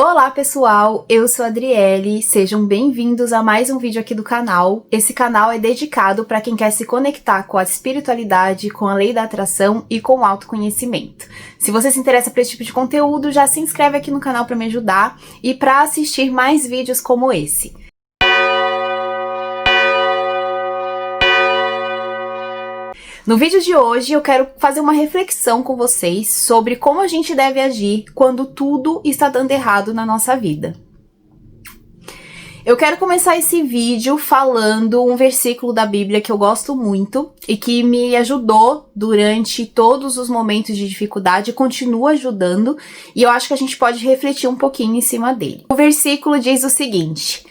Olá pessoal, eu sou a Adriele, sejam bem-vindos a mais um vídeo aqui do canal. Esse canal é dedicado para quem quer se conectar com a espiritualidade, com a lei da atração e com o autoconhecimento. Se você se interessa por esse tipo de conteúdo, já se inscreve aqui no canal para me ajudar e para assistir mais vídeos como esse. No vídeo de hoje eu quero fazer uma reflexão com vocês sobre como a gente deve agir quando tudo está dando errado na nossa vida. Eu quero começar esse vídeo falando um versículo da Bíblia que eu gosto muito e que me ajudou durante todos os momentos de dificuldade e continua ajudando, e eu acho que a gente pode refletir um pouquinho em cima dele. O versículo diz o seguinte: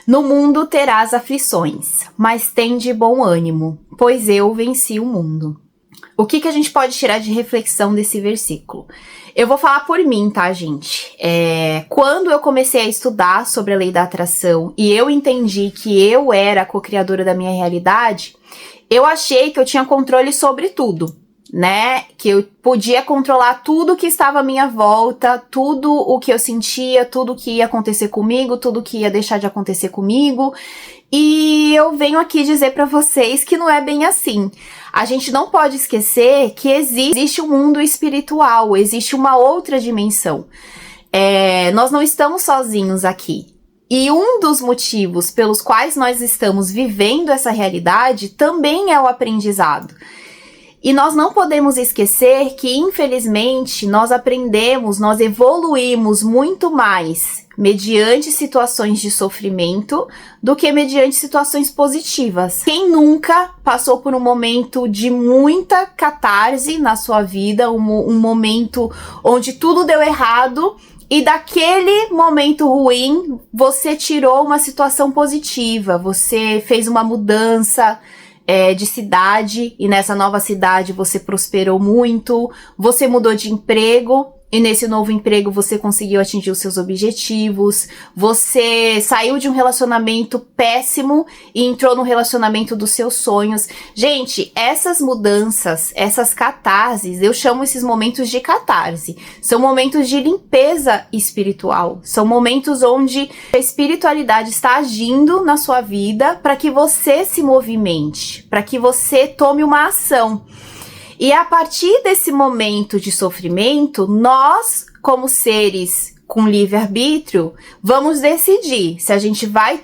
no mundo terás aflições, mas tende bom ânimo, pois eu venci o mundo. O que a gente pode tirar de reflexão desse versículo? Eu vou falar por mim, tá, gente? Quando eu comecei a estudar sobre a lei da atração e eu entendi que eu era a co-criadora da minha realidade, eu achei que eu tinha controle sobre tudo, né? Que eu podia controlar tudo que estava à minha volta, tudo o que eu sentia, tudo que ia acontecer comigo, tudo que ia deixar de acontecer comigo. E eu venho aqui dizer para vocês que não é bem assim. A gente não pode esquecer que existe um mundo espiritual, existe uma outra dimensão. Nós não estamos sozinhos aqui. E um dos motivos pelos quais nós estamos vivendo essa realidade também é o aprendizado. E nós não podemos esquecer que, infelizmente, nós aprendemos, nós evoluímos muito mais mediante situações de sofrimento do que mediante situações positivas. Quem nunca passou por um momento de muita catarse na sua vida, um momento onde tudo deu errado e daquele momento ruim você tirou uma situação positiva, você fez uma mudança de cidade, e nessa nova cidade você prosperou muito, você mudou de emprego, e nesse novo emprego você conseguiu atingir os seus objetivos, você saiu de um relacionamento péssimo e entrou no relacionamento dos seus sonhos. Gente, essas mudanças, essas catarses, eu chamo esses momentos de catarse, são momentos de limpeza espiritual, são momentos onde a espiritualidade está agindo na sua vida para que você se movimente, para que você tome uma ação. E a partir desse momento de sofrimento, nós, como seres com livre-arbítrio, vamos decidir se a gente vai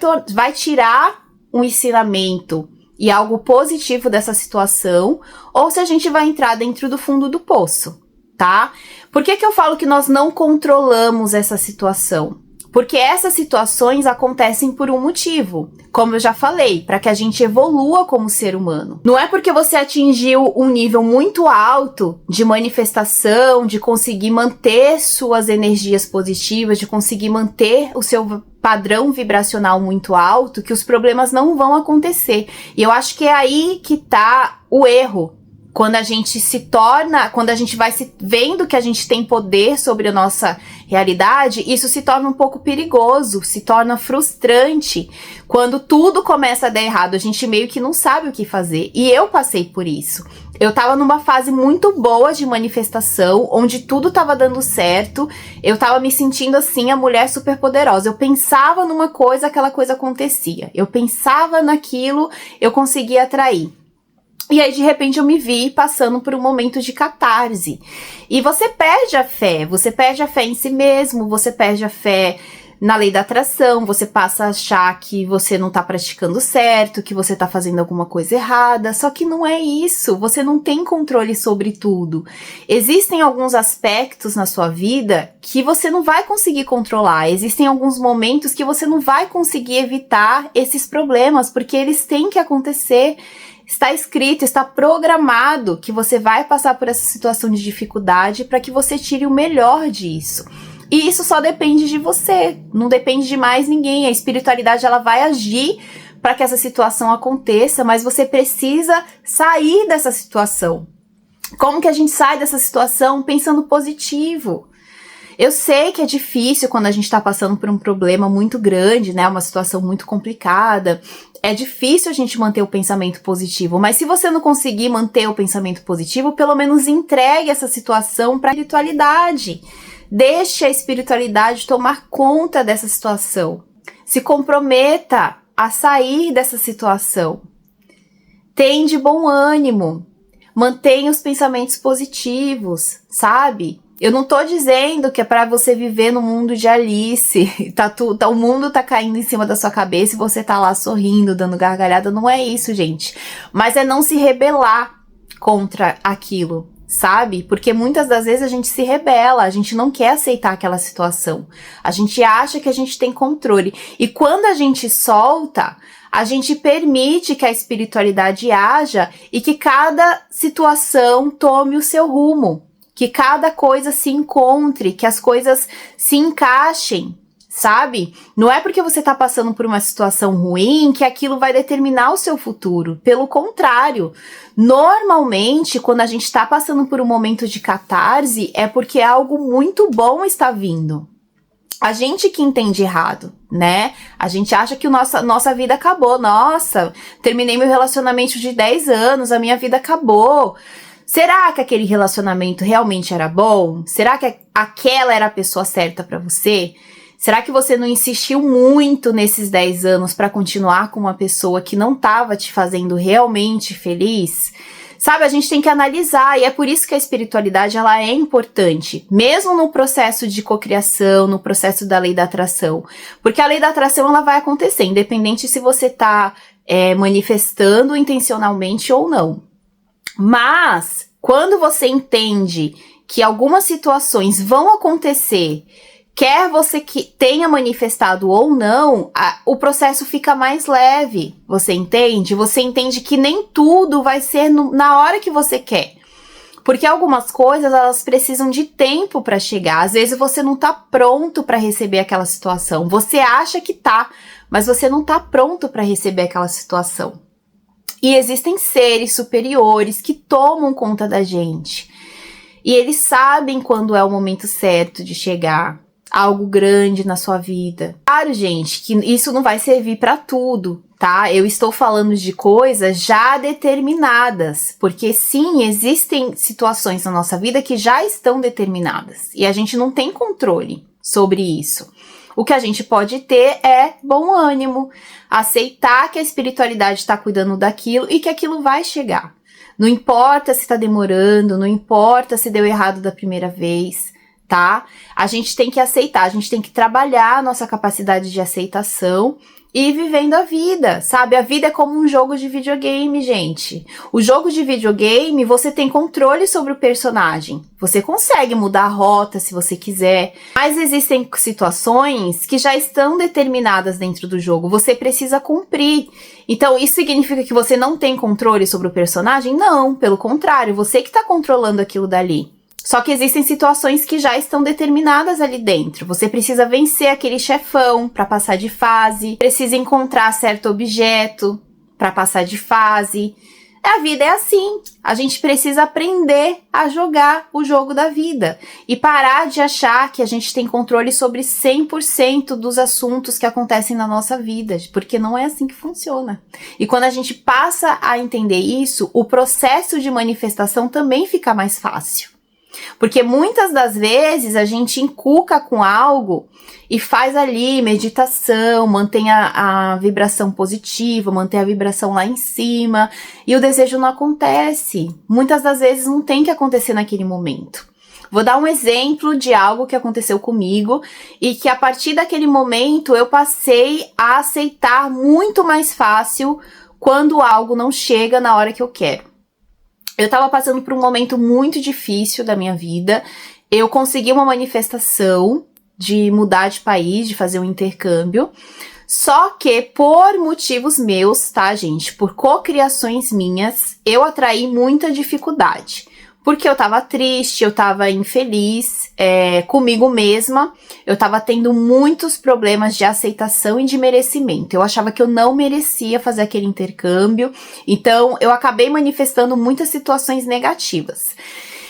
tirar um ensinamento e algo positivo dessa situação, ou se a gente vai entrar dentro do fundo do poço, tá? Por que eu falo que nós não controlamos essa situação? Porque essas situações acontecem por um motivo, como eu já falei, para que a gente evolua como ser humano. Não é porque você atingiu um nível muito alto de manifestação, de conseguir manter suas energias positivas, de conseguir manter o seu padrão vibracional muito alto, que os problemas não vão acontecer. E eu acho que é aí que tá o erro. Quando a gente quando a gente vai se vendo que a gente tem poder sobre a nossa realidade, isso se torna um pouco perigoso, se torna frustrante. Quando tudo começa a dar errado, a gente meio que não sabe o que fazer. E eu passei por isso. Eu tava numa fase muito boa de manifestação, onde tudo tava dando certo. Eu tava me sentindo assim, a mulher super poderosa. Eu pensava numa coisa, aquela coisa acontecia. Eu pensava naquilo, eu conseguia atrair. E aí, de repente, eu me vi passando por um momento de catarse. E você perde a fé em si mesmo, você perde a fé na lei da atração, você passa a achar que você não tá praticando certo, que você tá fazendo alguma coisa errada, só que não é isso, você não tem controle sobre tudo. Existem alguns aspectos na sua vida que você não vai conseguir controlar, existem alguns momentos que você não vai conseguir evitar esses problemas, porque eles têm que acontecer. Está escrito, está programado que você vai passar por essa situação de dificuldade para que você tire o melhor disso. E isso só depende de você, não depende de mais ninguém. A espiritualidade ela vai agir para que essa situação aconteça, mas você precisa sair dessa situação. Como que a gente sai dessa situação? Pensando positivo. Eu sei que é difícil quando a gente tá passando por um problema muito grande, né? Uma situação muito complicada. É difícil a gente manter o pensamento positivo, mas se você não conseguir manter o pensamento positivo, pelo menos entregue essa situação para a espiritualidade. Deixe a espiritualidade tomar conta dessa situação. Se comprometa a sair dessa situação. Tenha de bom ânimo. Mantenha os pensamentos positivos, sabe? Eu não tô dizendo que é pra você viver no mundo de Alice, o mundo tá caindo em cima da sua cabeça e você tá lá sorrindo, dando gargalhada, não é isso, gente. Mas é não se rebelar contra aquilo, sabe? Porque muitas das vezes a gente se rebela, a gente não quer aceitar aquela situação. A gente acha que a gente tem controle. E quando a gente solta, a gente permite que a espiritualidade haja e que cada situação tome o seu rumo. Que cada coisa se encontre, que as coisas se encaixem, sabe? Não é porque você tá passando por uma situação ruim que aquilo vai determinar o seu futuro. Pelo contrário, normalmente, quando a gente tá passando por um momento de catarse, é porque algo muito bom está vindo. A gente que entende errado, né? A gente acha que nossa vida acabou. Nossa, terminei meu relacionamento de 10 anos, a minha vida acabou. Será que aquele relacionamento realmente era bom? Será que aquela era a pessoa certa pra você? Será que você não insistiu muito nesses 10 anos pra continuar com uma pessoa que não tava te fazendo realmente feliz? Sabe, a gente tem que analisar, e é por isso que a espiritualidade ela é importante, mesmo no processo de cocriação, no processo da lei da atração. Porque a lei da atração ela vai acontecer, independente se você tá manifestando intencionalmente ou não. Mas, quando você entende que algumas situações vão acontecer, quer você que tenha manifestado ou não, o processo fica mais leve, você entende? Você entende que nem tudo vai ser na hora que você quer. Porque algumas coisas, elas precisam de tempo para chegar. Às vezes você não tá pronto para receber aquela situação. Você acha que tá, mas você não tá pronto para receber aquela situação. E existem seres superiores que tomam conta da gente. E eles sabem quando é o momento certo de chegar algo grande na sua vida. Claro, gente, que isso não vai servir para tudo, tá? Eu estou falando de coisas já determinadas. Porque sim, existem situações na nossa vida que já estão determinadas. E a gente não tem controle sobre isso. O que a gente pode ter é bom ânimo, aceitar que a espiritualidade está cuidando daquilo e que aquilo vai chegar. Não importa se está demorando, não importa se deu errado da primeira vez, tá? A gente tem que aceitar, a gente tem que trabalhar a nossa capacidade de aceitação e ir vivendo a vida, sabe? A vida é como um jogo de videogame, gente. O jogo de videogame, você tem controle sobre o personagem. Você consegue mudar a rota se você quiser. Mas existem situações que já estão determinadas dentro do jogo. Você precisa cumprir. Então, isso significa que você não tem controle sobre o personagem? Não, pelo contrário. Você que está controlando aquilo dali. Só que existem situações que já estão determinadas ali dentro. Você precisa vencer aquele chefão para passar de fase, precisa encontrar certo objeto para passar de fase. A vida é assim. A gente precisa aprender a jogar o jogo da vida e parar de achar que a gente tem controle sobre 100% dos assuntos que acontecem na nossa vida, porque não é assim que funciona. E quando a gente passa a entender isso, o processo de manifestação também fica mais fácil. Porque muitas das vezes a gente encuca com algo e faz ali meditação, mantém a vibração positiva, mantém a vibração lá em cima e o desejo não acontece. Muitas das vezes não tem que acontecer naquele momento. Vou dar um exemplo de algo que aconteceu comigo e que a partir daquele momento eu passei a aceitar muito mais fácil quando algo não chega na hora que eu quero. Eu tava passando por um momento muito difícil da minha vida. Eu consegui uma manifestação de mudar de país, de fazer um intercâmbio. Só que por motivos meus, tá, gente? Por cocriações minhas, eu atraí muita dificuldade. Porque eu tava triste, eu tava infeliz comigo mesma. Eu tava tendo muitos problemas de aceitação e de merecimento. Eu achava que eu não merecia fazer aquele intercâmbio. Então, eu acabei manifestando muitas situações negativas.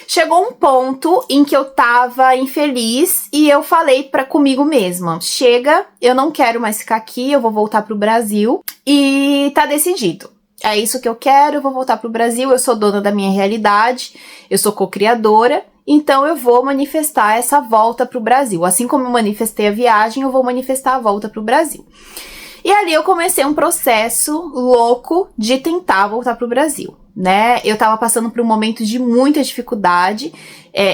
Chegou um ponto em que eu tava infeliz e eu falei comigo mesma, chega, eu não quero mais ficar aqui, eu vou voltar pro Brasil e tá decidido. É isso que eu quero, eu vou voltar pro Brasil, eu sou dona da minha realidade, eu sou co-criadora então eu vou manifestar essa volta pro Brasil. Assim como eu manifestei a viagem, eu vou manifestar a volta pro Brasil. E ali eu comecei um processo louco de tentar voltar pro Brasil, né? Eu tava passando por um momento de muita dificuldade,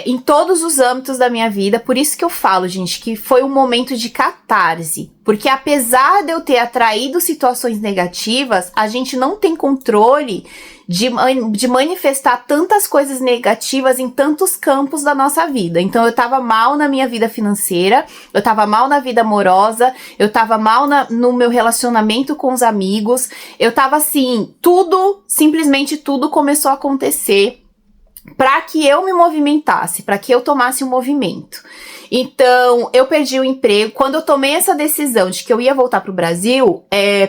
em todos os âmbitos da minha vida. Por isso que eu falo, gente, que foi um momento de catarse. Porque apesar de eu ter atraído situações negativas, a gente não tem controle de manifestar tantas coisas negativas em tantos campos da nossa vida. Então eu tava mal na minha vida financeira, eu tava mal na vida amorosa, eu tava mal no meu relacionamento com os amigos, eu tava assim, simplesmente tudo começou a acontecer para que eu me movimentasse, para que eu tomasse um movimento. Então, eu perdi o emprego. Quando eu tomei essa decisão de que eu ia voltar pro Brasil,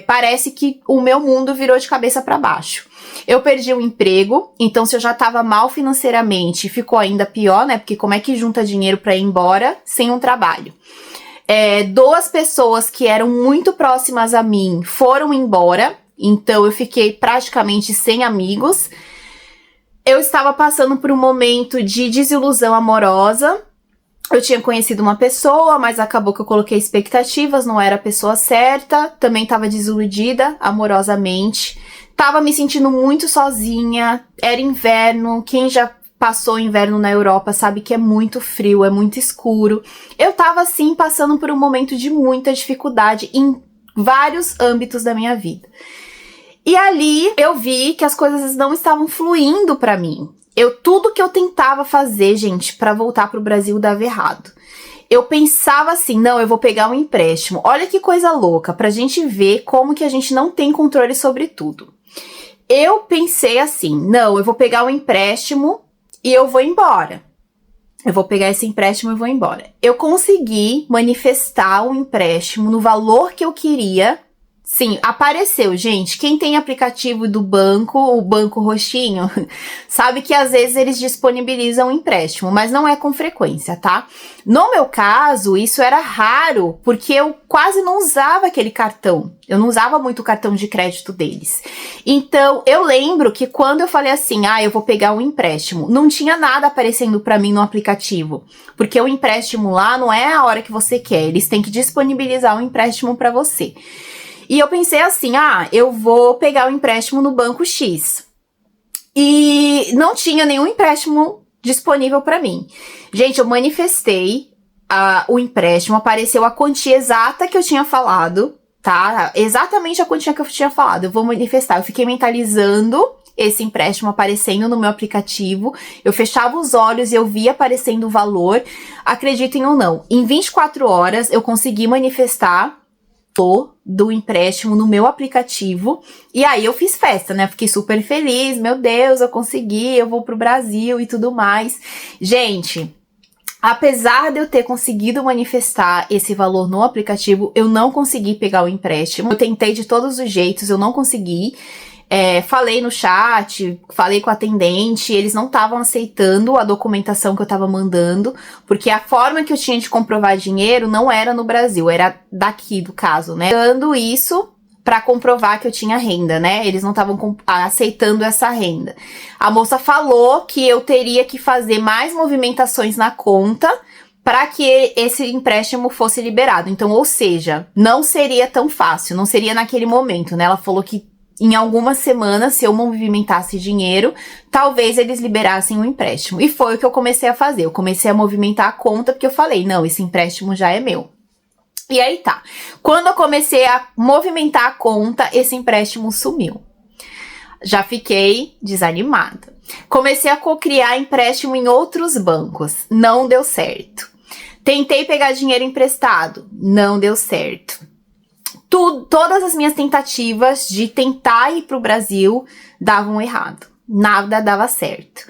parece que o meu mundo virou de cabeça para baixo. Eu perdi o emprego, então se eu já tava mal financeiramente, ficou ainda pior, né? Porque como é que junta dinheiro para ir embora sem um trabalho? 2 pessoas que eram muito próximas a mim foram embora, então eu fiquei praticamente sem amigos. Eu estava passando por um momento de desilusão amorosa. Eu tinha conhecido uma pessoa, mas acabou que eu coloquei expectativas, não era a pessoa certa. Também estava desiludida amorosamente. Tava me sentindo muito sozinha. Era inverno. Quem já passou inverno na Europa sabe que é muito frio, é muito escuro. Eu tava, assim, passando por um momento de muita dificuldade em vários âmbitos da minha vida. E ali eu vi que as coisas não estavam fluindo pra mim. Tudo que eu tentava fazer, gente, pra voltar pro Brasil dava errado. Eu pensava assim, não, eu vou pegar um empréstimo. Olha que coisa louca, pra gente ver como que a gente não tem controle sobre tudo. Eu pensei assim, não, eu vou pegar um empréstimo e eu vou embora. Eu vou pegar esse empréstimo e vou embora. Eu consegui manifestar um empréstimo no valor que eu queria. Sim, apareceu, gente. Quem tem aplicativo do banco, o banco roxinho, sabe que às vezes eles disponibilizam um empréstimo, mas não é com frequência, tá? No meu caso, isso era raro, porque eu quase não usava aquele cartão. Eu não usava muito o cartão de crédito deles. Então, eu lembro que quando eu falei assim, eu vou pegar um empréstimo, não tinha nada aparecendo pra mim no aplicativo, porque o empréstimo lá não é a hora que você quer, eles têm que disponibilizar um empréstimo pra você. E eu pensei assim, eu vou pegar o empréstimo no banco X. E não tinha nenhum empréstimo disponível para mim. Gente, eu manifestei o empréstimo, apareceu a quantia exata que eu tinha falado, tá? Exatamente a quantia que eu tinha falado. Eu vou manifestar. Eu fiquei mentalizando esse empréstimo aparecendo no meu aplicativo. Eu fechava os olhos e eu via aparecendo o valor. Acreditem ou não, em 24 horas eu consegui manifestar do empréstimo no meu aplicativo, e aí eu fiz festa, né? Fiquei super feliz, meu Deus, eu consegui, eu vou pro Brasil e tudo mais. Gente, apesar de eu ter conseguido manifestar esse valor no aplicativo, eu não consegui pegar o empréstimo. Eu tentei de todos os jeitos, eu não consegui. Falei no chat, falei com a atendente, eles não estavam aceitando a documentação que eu tava mandando, porque a forma que eu tinha de comprovar dinheiro não era no Brasil, era daqui do caso, né? Dando isso pra comprovar que eu tinha renda, né? Eles não estavam aceitando essa renda. A moça falou que eu teria que fazer mais movimentações na conta para que esse empréstimo fosse liberado. Então, ou seja, não seria tão fácil, não seria naquele momento, né? Ela falou que em algumas semanas, se eu movimentasse dinheiro, talvez eles liberassem o empréstimo. E foi o que eu comecei a fazer. Eu comecei a movimentar a conta, porque eu falei, não, esse empréstimo já é meu. E aí tá. Quando eu comecei a movimentar a conta, esse empréstimo sumiu. Já fiquei desanimada. Comecei a cocriar empréstimo em outros bancos. Não deu certo. Tentei pegar dinheiro emprestado. Não deu certo. Todas as minhas tentativas de tentar ir pro Brasil davam errado. Nada dava certo.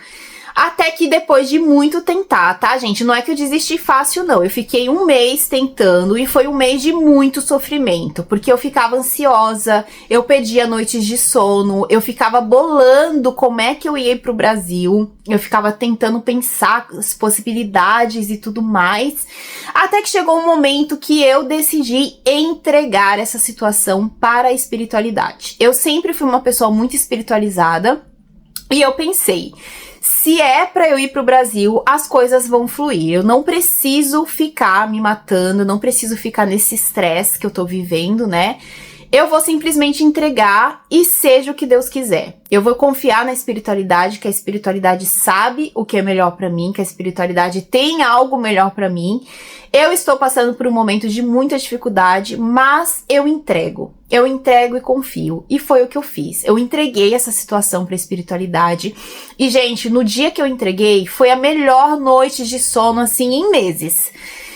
Até que depois de muito tentar, tá, gente? Não é que eu desisti fácil, não. Eu fiquei 1 mês tentando e foi um mês de muito sofrimento. Porque eu ficava ansiosa, eu perdia noites de sono, eu ficava bolando como é que eu ia ir pro Brasil. Eu ficava tentando pensar as possibilidades e tudo mais. Até que chegou um momento que eu decidi entregar essa situação para a espiritualidade. Eu sempre fui uma pessoa muito espiritualizada e eu pensei, Se é pra eu ir pro Brasil, as coisas vão fluir. Eu não preciso ficar me matando, não preciso ficar nesse estresse que eu tô vivendo, né? Eu vou simplesmente entregar e seja o que Deus quiser. Eu vou confiar na espiritualidade, que a espiritualidade sabe o que é melhor pra mim, que a espiritualidade tem algo melhor pra mim. Eu estou passando por um momento de muita dificuldade, mas eu entrego. Eu entrego e confio. E foi o que eu fiz. Eu entreguei essa situação pra espiritualidade. E, gente, no dia que eu entreguei, foi a melhor noite de sono, assim, em meses.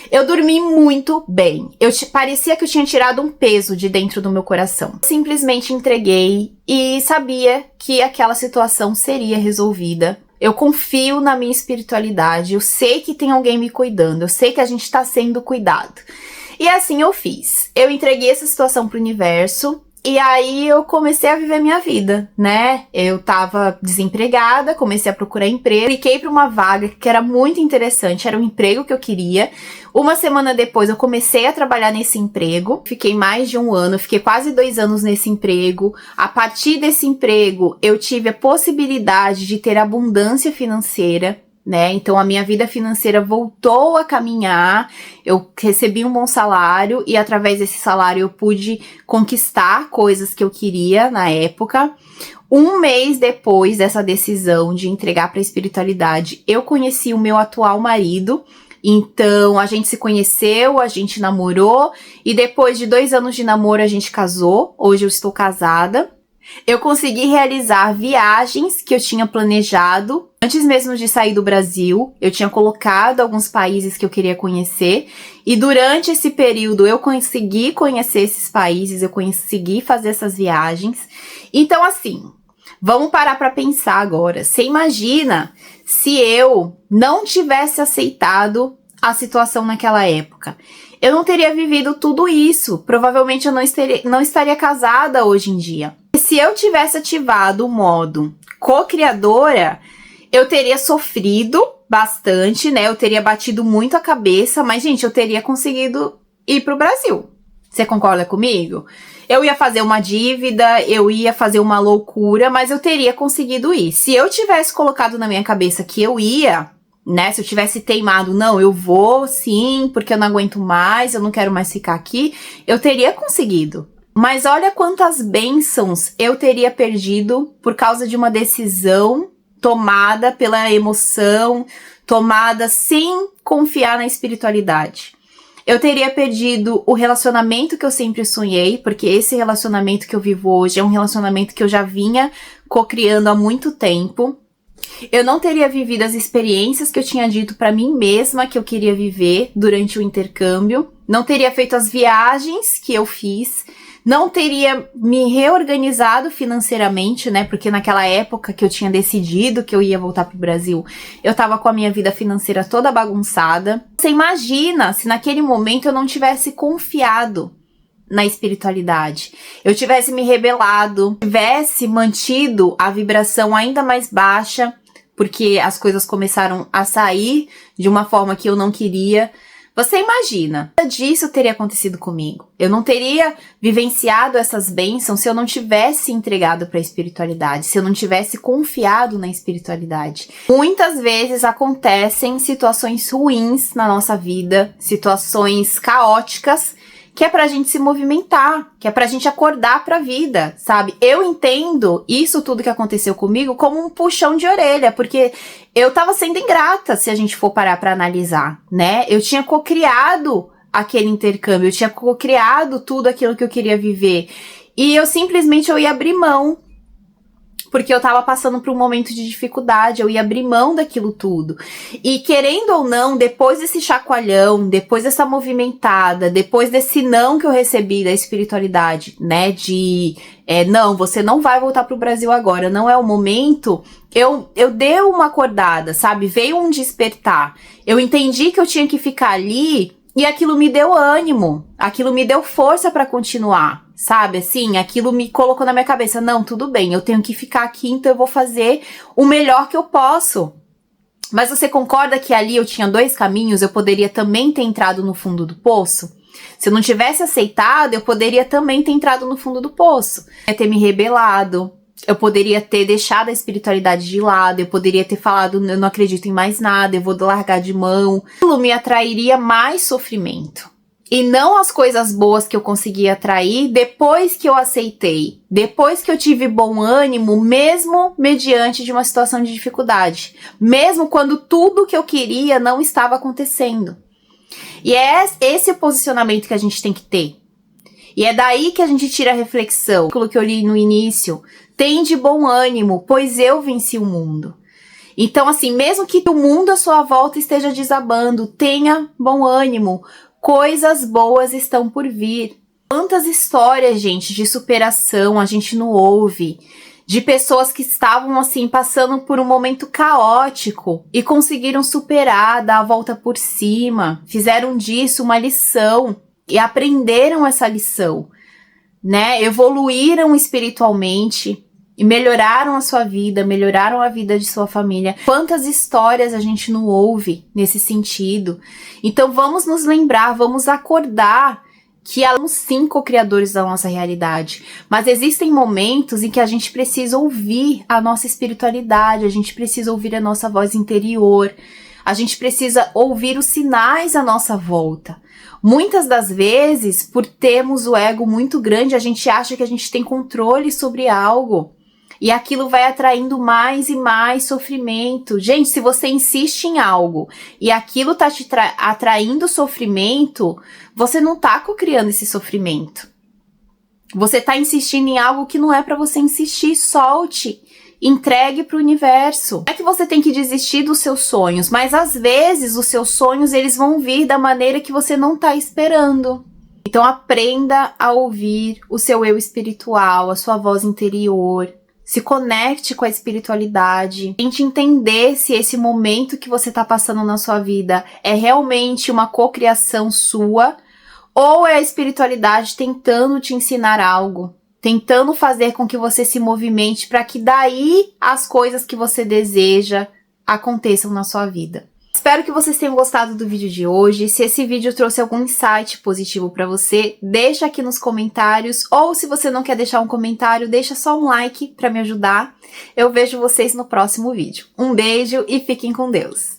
Eu dormi muito bem. Parecia que eu tinha tirado um peso de dentro do meu coração. Simplesmente entreguei e sabia que aquela situação seria resolvida. Eu confio na minha espiritualidade, eu sei que tem alguém me cuidando, eu sei que a gente tá sendo cuidado. E assim eu fiz. Eu entreguei essa situação pro universo. E aí eu comecei a viver minha vida, né? Eu tava desempregada, comecei a procurar emprego, apliquei pra uma vaga que era muito interessante, era um emprego que eu queria. Uma semana depois eu comecei a trabalhar nesse emprego, fiquei mais de 1 ano, fiquei quase 2 anos nesse emprego. A partir desse emprego eu tive a possibilidade de ter abundância financeira, né? Então a minha vida financeira voltou a caminhar, eu recebi um bom salário e através desse salário eu pude conquistar coisas que eu queria na época. 1 mês depois dessa decisão de entregar para a espiritualidade, eu conheci o meu atual marido. Então a gente se conheceu, a gente namorou e depois de 2 anos de namoro a gente casou. Hoje eu estou casada. Eu consegui realizar viagens que eu tinha planejado antes mesmo de sair do Brasil. Eu tinha colocado alguns países que eu queria conhecer e durante esse período eu consegui conhecer esses países, eu consegui fazer essas viagens. Então assim, vamos parar para pensar agora. Você imagina se eu não tivesse aceitado a situação naquela época? Eu não teria vivido tudo isso. Provavelmente eu não estaria casada hoje em dia. Se eu tivesse ativado o modo co-criadora, eu teria sofrido bastante, né? Eu teria batido muito a cabeça, mas, gente, eu teria conseguido ir pro Brasil. Você concorda comigo? Eu ia fazer uma dívida, eu ia fazer uma loucura, mas eu teria conseguido ir. Se eu tivesse colocado na minha cabeça que eu ia, né? Se eu tivesse teimado, não, eu vou sim, porque eu não aguento mais, eu não quero mais ficar aqui, eu teria conseguido. Mas olha quantas bênçãos eu teria perdido por causa de uma decisão tomada pela emoção, tomada sem confiar na espiritualidade. Eu teria perdido o relacionamento que eu sempre sonhei, porque esse relacionamento que eu vivo hoje é um relacionamento que eu já vinha co-criando há muito tempo. Eu não teria vivido as experiências que eu tinha dito pra mim mesma que eu queria viver durante o intercâmbio. Não teria feito as viagens que eu fiz. Não teria me reorganizado financeiramente, né? Porque naquela época que eu tinha decidido que eu ia voltar pro Brasil, eu tava com a minha vida financeira toda bagunçada. Você imagina se naquele momento eu não tivesse confiado na espiritualidade, eu tivesse me rebelado, tivesse mantido a vibração ainda mais baixa, porque as coisas começaram a sair de uma forma que eu não queria. Você imagina, nada disso teria acontecido comigo. Eu não teria vivenciado essas bênçãos se eu não tivesse entregado para a espiritualidade, se eu não tivesse confiado na espiritualidade. Muitas vezes acontecem situações ruins na nossa vida, situações caóticas, que é pra gente se movimentar, que é pra gente acordar pra vida, sabe? Eu entendo isso tudo que aconteceu comigo como um puxão de orelha, porque eu tava sendo ingrata, se a gente for parar pra analisar, né? Eu tinha cocriado aquele intercâmbio, eu tinha cocriado tudo aquilo que eu queria viver, e eu simplesmente ia abrir mão, porque eu tava passando por um momento de dificuldade, eu ia abrir mão daquilo tudo. E querendo ou não, depois desse chacoalhão, depois dessa movimentada, depois desse não que eu recebi da espiritualidade, né, não, você não vai voltar pro Brasil agora, não é o momento, eu dei uma acordada, sabe, veio um despertar. Eu entendi que eu tinha que ficar ali e aquilo me deu ânimo, aquilo me deu força pra continuar. Sabe, assim, aquilo me colocou na minha cabeça, não, tudo bem, eu tenho que ficar aqui, então eu vou fazer o melhor que eu posso. Mas você concorda que ali eu tinha 2 caminhos, eu poderia também ter entrado no fundo do poço? Se eu não tivesse aceitado, eu poderia também ter entrado no fundo do poço. Eu ia ter me rebelado, Eu poderia ter deixado a espiritualidade de lado, eu poderia ter falado, eu não acredito em mais nada, eu vou largar de mão. Aquilo me atrairia mais sofrimento. E não as coisas boas que eu consegui atrair depois que eu aceitei, depois que eu tive bom ânimo, mesmo mediante de uma situação de dificuldade, mesmo quando tudo que eu queria não estava acontecendo. E é esse o posicionamento que a gente tem que ter. E é daí que a gente tira a reflexão, aquilo que eu li no início, tem de bom ânimo, pois eu venci o mundo. Então, assim, mesmo que o mundo à sua volta esteja desabando, tenha bom ânimo, coisas boas estão por vir. Quantas histórias, gente, de superação a gente não ouve, de pessoas que estavam, assim, passando por um momento caótico e conseguiram superar, dar a volta por cima, fizeram disso uma lição e aprenderam essa lição, né? Evoluíram espiritualmente e melhoraram a sua vida, melhoraram a vida de sua família. Quantas histórias a gente não ouve nesse sentido? Então vamos nos lembrar, vamos acordar que somos sim co-criadores da nossa realidade. Mas existem momentos em que a gente precisa ouvir a nossa espiritualidade, a gente precisa ouvir a nossa voz interior, a gente precisa ouvir os sinais à nossa volta. Muitas das vezes, por termos o ego muito grande, a gente acha que a gente tem controle sobre algo. E aquilo vai atraindo mais e mais sofrimento. Gente, se você insiste em algo e aquilo tá te atraindo sofrimento, você não tá co-criando esse sofrimento. Você tá insistindo em algo que não é pra você insistir. Solte, entregue pro universo. Não é que você tem que desistir dos seus sonhos, mas às vezes os seus sonhos eles vão vir da maneira que você não tá esperando. Então aprenda a ouvir o seu eu espiritual, a sua voz interior. Se conecte com a espiritualidade. Tente entender se esse momento que você está passando na sua vida é realmente uma cocriação sua ou é a espiritualidade tentando te ensinar algo, tentando fazer com que você se movimente para que daí as coisas que você deseja aconteçam na sua vida. Espero que vocês tenham gostado do vídeo de hoje. Se esse vídeo trouxe algum insight positivo para você, deixa aqui nos comentários. Ou se você não quer deixar um comentário, deixa só um like para me ajudar. Eu vejo vocês no próximo vídeo. Um beijo e fiquem com Deus!